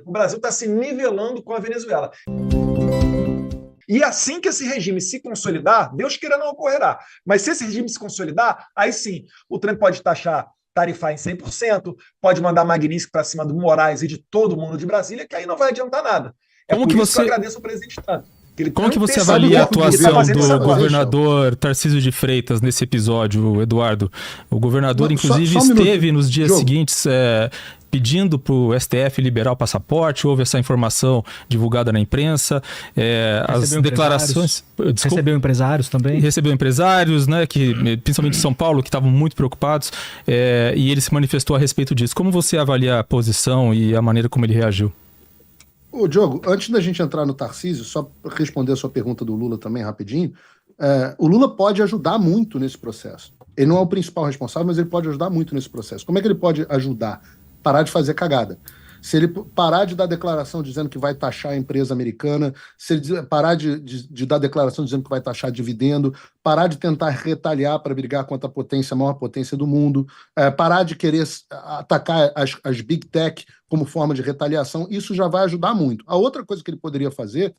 O Brasil está se nivelando com a Venezuela. E assim que esse regime se consolidar, Deus queira não ocorrerá, mas se esse regime se consolidar, aí sim, o Trump pode taxar, tarifar em 100%, pode mandar Magnitsky para cima do Moraes e de todo mundo de Brasília, que aí não vai adiantar nada. É Como por que isso que eu você... agradeço ao presidente Trump. Como que você avalia a atuação do governador Tarcísio de Freitas nesse episódio, Eduardo? O governador, inclusive, esteve nos dias seguintes pedindo para o STF liberar o passaporte, houve essa informação divulgada na imprensa, as declarações... Recebeu empresários também? Recebeu empresários, né, que, principalmente de São Paulo, que estavam muito preocupados, e ele se manifestou a respeito disso. Como você avalia a posição e a maneira como ele reagiu? Ô, Diogo, antes da gente entrar no Tarcísio, só para responder a sua pergunta do Lula também, rapidinho, o Lula pode ajudar muito nesse processo. Ele não é o principal responsável, mas ele pode ajudar muito nesse processo. Como é que ele pode ajudar? Parar de fazer cagada. Se ele parar de dar declaração dizendo que vai taxar a empresa americana, se ele parar de dar declaração dizendo que vai taxar dividendo, parar de tentar retaliar para brigar contra a maior potência do mundo, parar de querer atacar as big tech como forma de retaliação, isso já vai ajudar muito. A outra coisa que ele poderia fazer,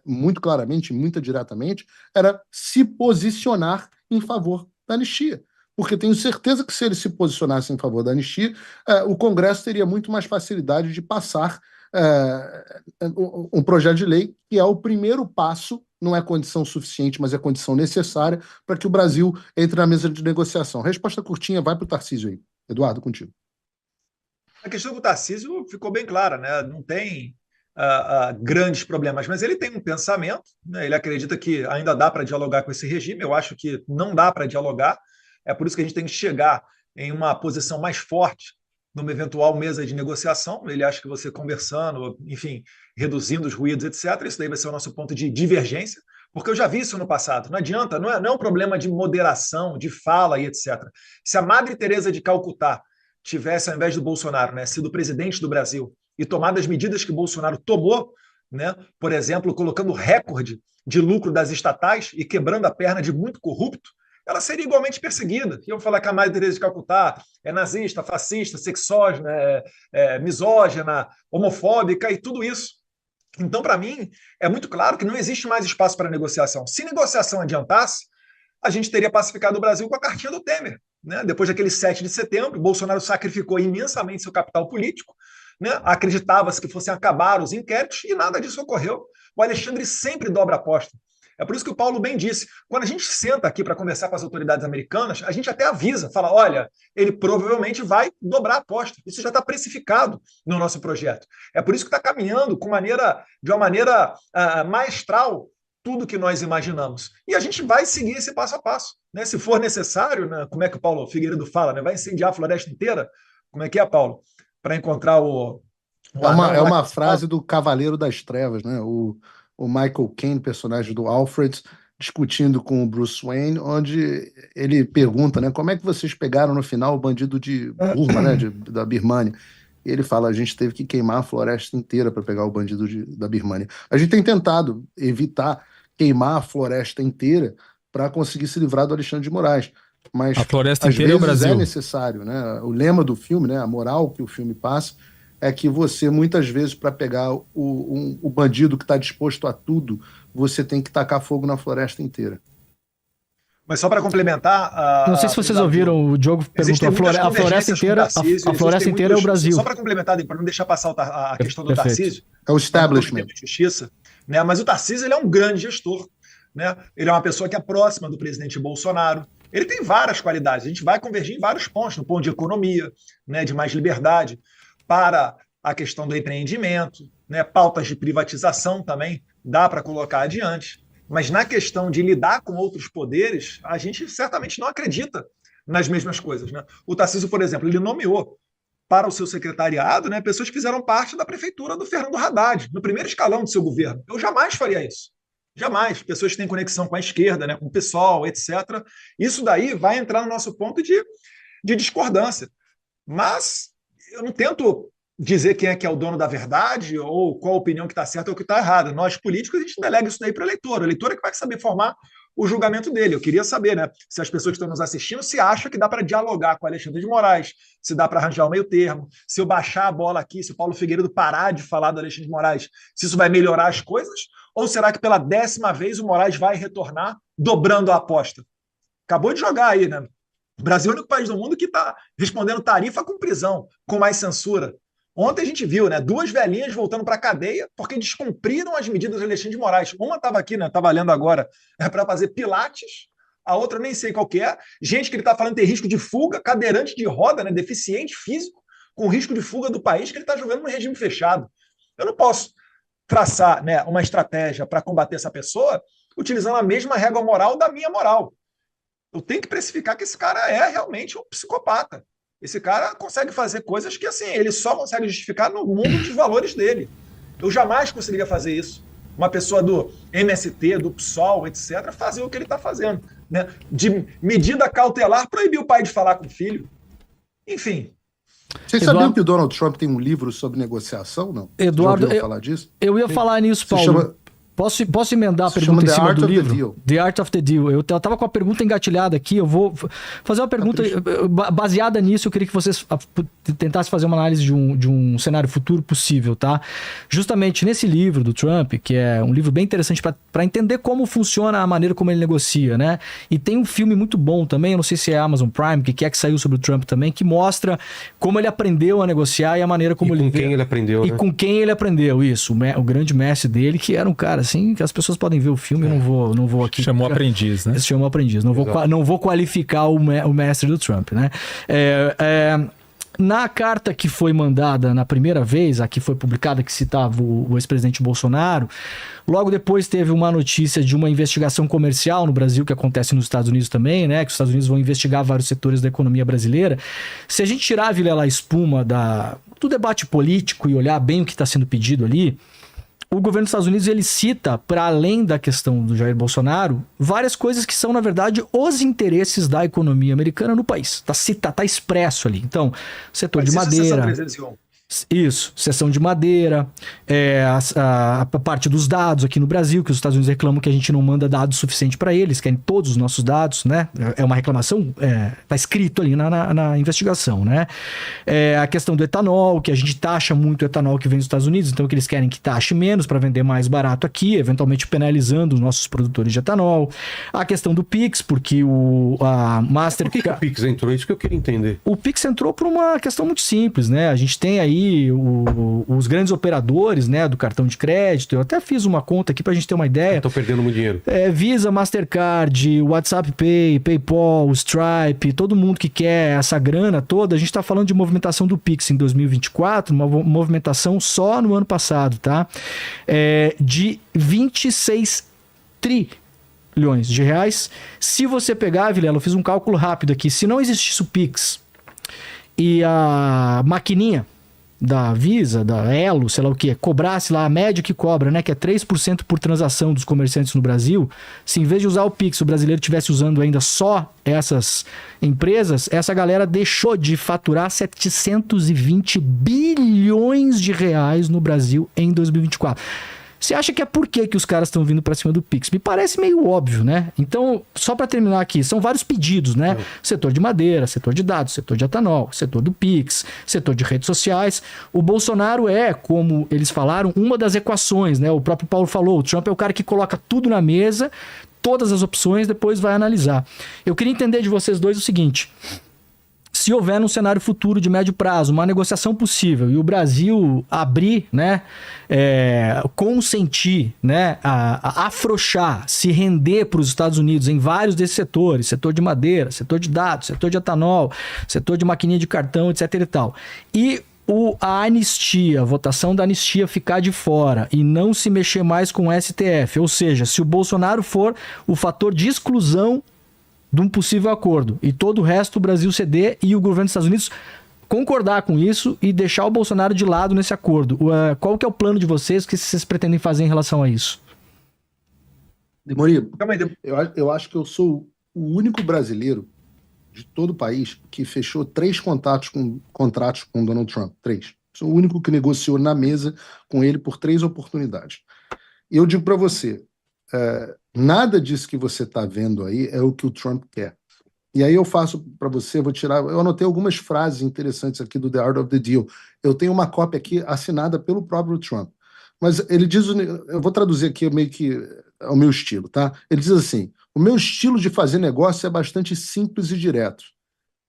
muito claramente, muito diretamente, era se posicionar em favor da anistia. Porque tenho certeza que se ele se posicionasse em favor da anistia, o Congresso teria muito mais facilidade de passar um projeto de lei, que é o primeiro passo, não é condição suficiente, mas é condição necessária para que o Brasil entre na mesa de negociação. Resposta curtinha, vai para o Tarcísio aí. Eduardo, contigo. A questão do Tarcísio ficou bem clara, né? Não tem grandes problemas, mas ele tem um pensamento, né? Ele acredita que ainda dá para dialogar com esse regime, eu acho que não dá para dialogar. É por isso que a gente tem que chegar em uma posição mais forte numa eventual mesa de negociação. Ele acha que você conversando, enfim, reduzindo os ruídos, etc., isso daí vai ser o nosso ponto de divergência, porque eu já vi isso no passado. Não adianta, não é um problema de moderação, de fala e etc. Se a Madre Teresa de Calcutá tivesse, ao invés do Bolsonaro, né, sido presidente do Brasil e tomado as medidas que o Bolsonaro tomou, né, por exemplo, colocando recorde de lucro das estatais e quebrando a perna de muito corrupto, ela seria igualmente perseguida. Iam falar que a Madre Teresa de Calcutá é nazista, fascista, sexógena, misógina, homofóbica e tudo isso. Então, para mim, é muito claro que não existe mais espaço para negociação. Se negociação adiantasse, a gente teria pacificado o Brasil com a cartinha do Temer. Né? Depois daquele 7 de setembro, Bolsonaro sacrificou imensamente seu capital político, né? Acreditava-se que fossem acabar os inquéritos e nada disso ocorreu. O Alexandre sempre dobra a aposta. É por isso que o Paulo bem disse, quando a gente senta aqui para conversar com as autoridades americanas, a gente até avisa, fala, olha, ele provavelmente vai dobrar a aposta. Isso já está precificado no nosso projeto. É por isso que está caminhando de uma maneira maestral tudo que nós imaginamos. E a gente vai seguir esse passo a passo. Né? Se for necessário, né, como é que o Paulo Figueiredo fala, né, vai incendiar a floresta inteira? Como é que é, Paulo? Para encontrar o é uma frase do Cavaleiro das Trevas, né? O Michael Caine, personagem do Alfred, discutindo com o Bruce Wayne, onde ele pergunta, né, como é que vocês pegaram no final o bandido de Burma, né, da Birmânia? E ele fala, a gente teve que queimar a floresta inteira para pegar o bandido da Birmânia. A gente tem tentado evitar queimar a floresta inteira para conseguir se livrar do Alexandre de Moraes. Mas a floresta às inteira vezes é o Brasil. É necessário, né? O lema do filme, né, a moral que o filme passa, é que você, muitas vezes, para pegar o bandido que está disposto a tudo, você tem que tacar fogo na floresta inteira. Mas só para complementar... Não sei se vocês ouviram, o Diogo perguntou, a floresta inteira é o Brasil. Só para complementar, para não deixar passar a questão do Tarcísio. É o establishment. De justiça, né? Mas o Tarcísio ele é um grande gestor. Né? Ele é uma pessoa que é próxima do presidente Bolsonaro. Ele tem várias qualidades. A gente vai convergir em vários pontos, no ponto de economia, né, de mais liberdade, para a questão do empreendimento, né, pautas de privatização também dá para colocar adiante. Mas na questão de lidar com outros poderes, a gente certamente não acredita nas mesmas coisas. Né? O Tarcísio, por exemplo, ele nomeou para o seu secretariado, né, pessoas que fizeram parte da prefeitura do Fernando Haddad, no primeiro escalão do seu governo. Eu jamais faria isso. Jamais. Pessoas que têm conexão com a esquerda, né, com o PSOL, etc. Isso daí vai entrar no nosso ponto de discordância. Mas eu não tento dizer quem é que é o dono da verdade ou qual a opinião que está certa ou que está errada. Nós, políticos, a gente delega isso daí para o eleitor. O eleitor é que vai saber formar o julgamento dele. Eu queria saber, né, se as pessoas que estão nos assistindo se acham que dá para dialogar com o Alexandre de Moraes, se dá para arranjar o meio termo, se eu baixar a bola aqui, se o Paulo Figueiredo parar de falar do Alexandre de Moraes, se isso vai melhorar as coisas, ou será que pela 10ª vez o Moraes vai retornar dobrando a aposta? Acabou de jogar aí, né? O Brasil é o único país do mundo que está respondendo tarifa com prisão, com mais censura. Ontem a gente viu, né, 2 velhinhas voltando para a cadeia porque descumpriram as medidas do Alexandre de Moraes. Uma estava aqui, né, estava lendo agora, para fazer pilates, a outra eu nem sei qual que é. Gente que ele está falando tem risco de fuga, cadeirante de roda, né, deficiente físico, com risco de fuga do país, que ele está jogando no regime fechado. Eu não posso traçar, né, uma estratégia para combater essa pessoa utilizando a mesma régua moral da minha moral. Eu tenho que precificar que esse cara é realmente um psicopata. Esse cara consegue fazer coisas que, assim, ele só consegue justificar no mundo dos valores dele. Eu jamais conseguiria fazer isso. Uma pessoa do MST, do PSOL, etc., fazer o que ele está fazendo. Né? De medida cautelar, proibir o pai de falar com o filho. Enfim. Vocês sabiam que o Donald Trump tem um livro sobre negociação, não? Eduardo, falar disso? Eu ia falar nisso, Paulo. Posso emendar a pergunta em cima do livro? The Art of the Deal. Eu tava com a pergunta engatilhada aqui, eu vou fazer uma pergunta baseada nisso. Eu queria que vocês tentassem fazer uma análise de um cenário futuro possível, tá? Justamente nesse livro do Trump, que é um livro bem interessante para entender como funciona a maneira como ele negocia, né? E tem um filme muito bom também, eu não sei se é Amazon Prime, que saiu sobre o Trump também, que mostra como ele aprendeu a negociar e a maneira como com quem ele aprendeu, e né? com quem ele aprendeu, isso. O grande mestre dele, que era um cara assim, que as pessoas podem ver o filme, eu não vou aqui... Chamou aprendiz, né? Chamou aprendiz. Não vou qualificar o mestre do Trump, né? Na carta que foi mandada na primeira vez, a que foi publicada, que citava o ex-presidente Bolsonaro, logo depois teve uma notícia de uma investigação comercial no Brasil, que acontece nos Estados Unidos também, né? Que os Estados Unidos vão investigar vários setores da economia brasileira. Se a gente tirar, Vilela, a espuma do debate político e olhar bem o que está sendo pedido ali, o governo dos Estados Unidos, ele cita, para além da questão do Jair Bolsonaro, várias coisas que são, na verdade, os interesses da economia americana no país. Tá expresso ali. Então, setor de madeira... Isso, seção de madeira, a parte dos dados aqui no Brasil, que os Estados Unidos reclamam que a gente não manda dados suficiente para eles, querem todos os nossos dados, né? É uma reclamação, tá escrito ali na investigação, né? A questão do etanol, que a gente taxa muito o etanol que vem dos Estados Unidos, então que eles querem que taxe menos para vender mais barato aqui, eventualmente penalizando os nossos produtores de etanol. A questão do Pix, porque a Mastercard... Por que o Pix entrou? Isso que eu queria entender. O Pix entrou por uma questão muito simples, né? A gente tem aí os grandes operadores, né, do cartão de crédito. Eu até fiz uma conta aqui pra gente ter uma ideia. Estão perdendo muito dinheiro. Visa, Mastercard, WhatsApp Pay, PayPal, Stripe, todo mundo que quer essa grana toda. A gente tá falando de movimentação do Pix em 2024, uma movimentação só no ano passado, tá? De 26 trilhões de reais. Se você pegar, Vilela, eu fiz um cálculo rápido aqui. Se não existisse o Pix e a maquininha da Visa, da Elo, sei lá o que, cobrasse lá a média que cobra, né, que é 3% por transação dos comerciantes no Brasil, se em vez de usar o Pix, o brasileiro estivesse usando ainda só essas empresas, essa galera deixou de faturar 720 bilhões de reais no Brasil em 2024. Você acha que é por que os caras estão vindo para cima do Pix? Me parece meio óbvio, né? Então, só para terminar aqui, são vários pedidos, né? Setor de madeira, setor de dados, setor de etanol, setor do Pix, setor de redes sociais. O Bolsonaro como eles falaram, uma das equações, né? O próprio Paulo falou, o Trump é o cara que coloca tudo na mesa, todas as opções, depois vai analisar. Eu queria entender de vocês dois o seguinte: se houver num cenário futuro de médio prazo uma negociação possível e o Brasil abrir, né, consentir, né, a afrouxar, se render para os Estados Unidos em vários desses setores, setor de madeira, setor de dados, setor de etanol, setor de maquininha de cartão, etc e tal, e a anistia, a votação da anistia ficar de fora e não se mexer mais com o STF, ou seja, se o Bolsonaro for o fator de exclusão de um possível acordo e todo o resto do Brasil ceder e o governo dos Estados Unidos concordar com isso e deixar o Bolsonaro de lado nesse acordo. Qual que é o plano de vocês, que vocês pretendem fazer em relação a isso? Demori, eu acho que eu sou o único brasileiro de todo o país que fechou 3 contratos com Donald Trump. 3. Sou o único que negociou na mesa com ele por 3 oportunidades. E eu digo para você, nada disso que você está vendo aí é o que o Trump quer. E aí eu faço para você, eu anotei algumas frases interessantes aqui do The Art of the Deal. Eu tenho uma cópia aqui assinada pelo próprio Trump. Mas ele diz, eu vou traduzir aqui meio que ao meu estilo, tá? Ele diz assim: o meu estilo de fazer negócio é bastante simples e direto.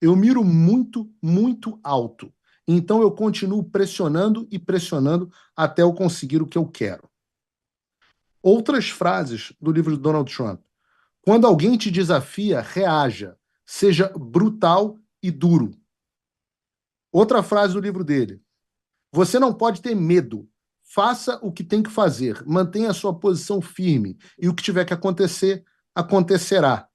Eu miro muito, muito alto. Então eu continuo pressionando e pressionando até eu conseguir o que eu quero. Outras frases do livro de Donald Trump. Quando alguém te desafia, reaja. Seja brutal e duro. Outra frase do livro dele. Você não pode ter medo. Faça o que tem que fazer. Mantenha a sua posição firme. E o que tiver que acontecer, acontecerá.